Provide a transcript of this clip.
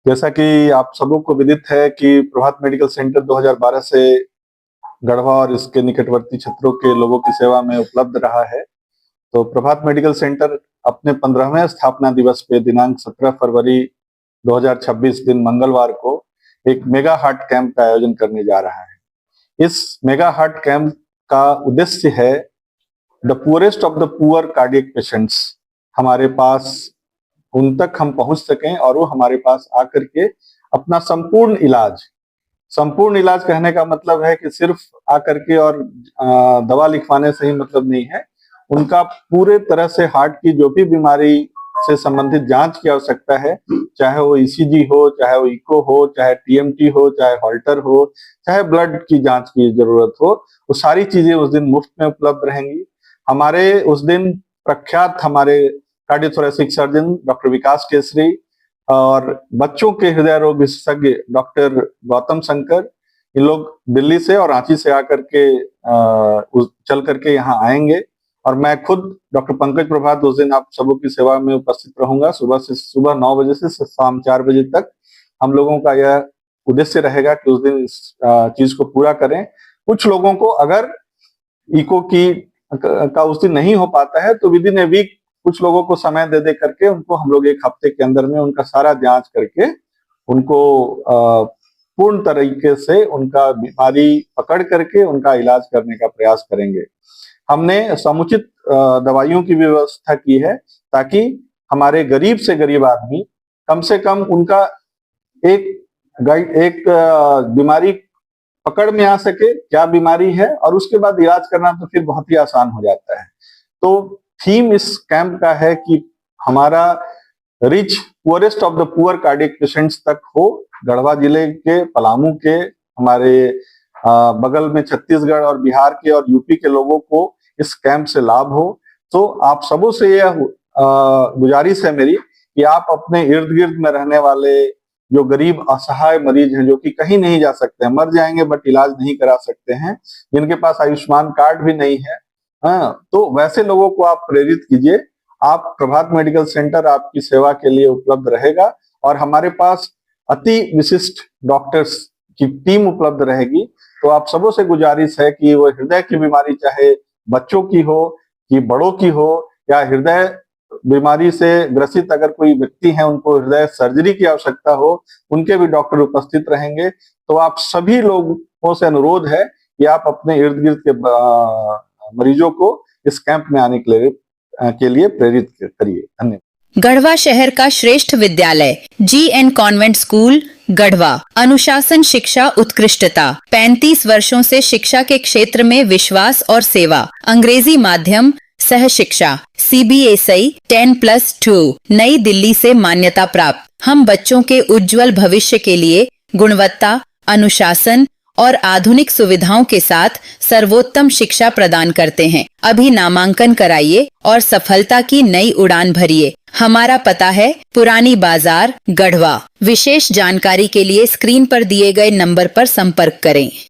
जैसा कि आप सबों को विदित है कि प्रभात मेडिकल सेंटर 2012 से गढ़वा और इसके निकटवर्ती क्षेत्रों के लोगों की सेवा में उपलब्ध रहा है। तो प्रभात मेडिकल सेंटर अपने 15वें स्थापना दिवस पे दिनांक 17 फरवरी 2026 दिन मंगलवार को एक मेगा हार्ट कैंप का आयोजन करने जा रहा है। इस मेगा हार्ट कैंप का उद्देश्य है the poorest of the poor cardiac patients हमारे पास उन तक हम पहुंच सकें और वो हमारे पास आकर के अपना संपूर्ण इलाज कहने का मतलब है कि सिर्फ आकर के और दवा लिखवाने से ही मतलब नहीं है। उनका पूरे तरह से हार्ट की जो भी बीमारी से संबंधित जांच की आवश्यकता है, चाहे वो ईसीजी हो, चाहे वो इको हो, चाहे टीएमटी हो, चाहे हॉल्टर हो, चाहे ब्लड की जांच की जरूरत हो, वो सारी चीजें उस दिन मुफ्त में उपलब्ध रहेंगी। हमारे उस दिन प्रख्यात हमारे कार्डियोथोरेसिक सर्जन डॉक्टर विकास केसरी और बच्चों के हृदय रोग विशेषज्ञ डॉक्टर गौतम शंकर, इन लोग दिल्ली से और रांची से आकर के चल करके यहाँ आएंगे और मैं खुद डॉक्टर पंकज प्रभात उस दिन आप सबों की सेवा में उपस्थित रहूंगा। सुबह 9 बजे से शाम 4 बजे तक हम लोगों का यह उद्देश्य रहेगा कि उस दिन इस चीज को पूरा करें। कुछ लोगों को अगर इको का उस दिन नहीं हो पाता है तो विद इन ए वीक कुछ लोगों को समय दे करके उनको हम लोग 1 हफ्ते के अंदर में उनका सारा जांच करके उनको पूर्ण तरीके से उनका बीमारी पकड़ करके उनका इलाज करने का प्रयास करेंगे। हमने समुचित दवाइयों की व्यवस्था की है ताकि हमारे गरीब से गरीब आदमी कम से कम उनका एक बीमारी पकड़ में आ सके, क्या बीमारी है, और उसके बाद इलाज करना तो फिर बहुत ही आसान हो जाता है। तो थीम इस कैंप का है कि हमारा rich poorest of the poor cardiac patients तक हो। गढ़वा जिले के, पलामू के, हमारे बगल में छत्तीसगढ़ और बिहार के और यूपी के लोगों को इस कैंप से लाभ हो। तो आप सबों से यह गुजारिश है मेरी कि आप अपने इर्द गिर्द में रहने वाले जो गरीब असहाय मरीज हैं, जो कि कहीं नहीं जा सकते हैं, मर जाएंगे बट इलाज नहीं करा सकते हैं, जिनके पास आयुष्मान कार्ड भी नहीं है, तो वैसे लोगों को आप प्रेरित कीजिए। आप प्रभात मेडिकल सेंटर आपकी सेवा के लिए उपलब्ध रहेगा और हमारे पास अति विशिष्ट डॉक्टर्स की टीम उपलब्ध रहेगी। तो आप सबों से गुजारिश है कि वो हृदय की बीमारी चाहे बच्चों की हो कि बड़ों की हो, या हृदय बीमारी से ग्रसित अगर कोई व्यक्ति है उनको हृदय सर्जरी की आवश्यकता हो, उनके भी डॉक्टर उपस्थित रहेंगे। तो आप सभी लोगों से अनुरोध है कि आप अपने इर्द गिर्द के मरीजों को इस कैंप में आने के लिए प्रेरित करिए। धन्यवाद। गढ़वा शहर का श्रेष्ठ विद्यालय GN कॉन्वेंट स्कूल गढ़वा, अनुशासन, शिक्षा, उत्कृष्टता, 35 वर्षों से शिक्षा के क्षेत्र में विश्वास और सेवा, अंग्रेजी माध्यम, सह शिक्षा, CBSI 10+2, नई दिल्ली से मान्यता प्राप्त। हम बच्चों के उज्जवल भविष्य के लिए गुणवत्ता, अनुशासन और आधुनिक सुविधाओं के साथ सर्वोत्तम शिक्षा प्रदान करते हैं। अभी नामांकन कराइए और सफलता की नई उड़ान भरिए। हमारा पता है पुरानी बाजार, गढ़वा। विशेष जानकारी के लिए स्क्रीन पर दिए गए नंबर पर संपर्क करें।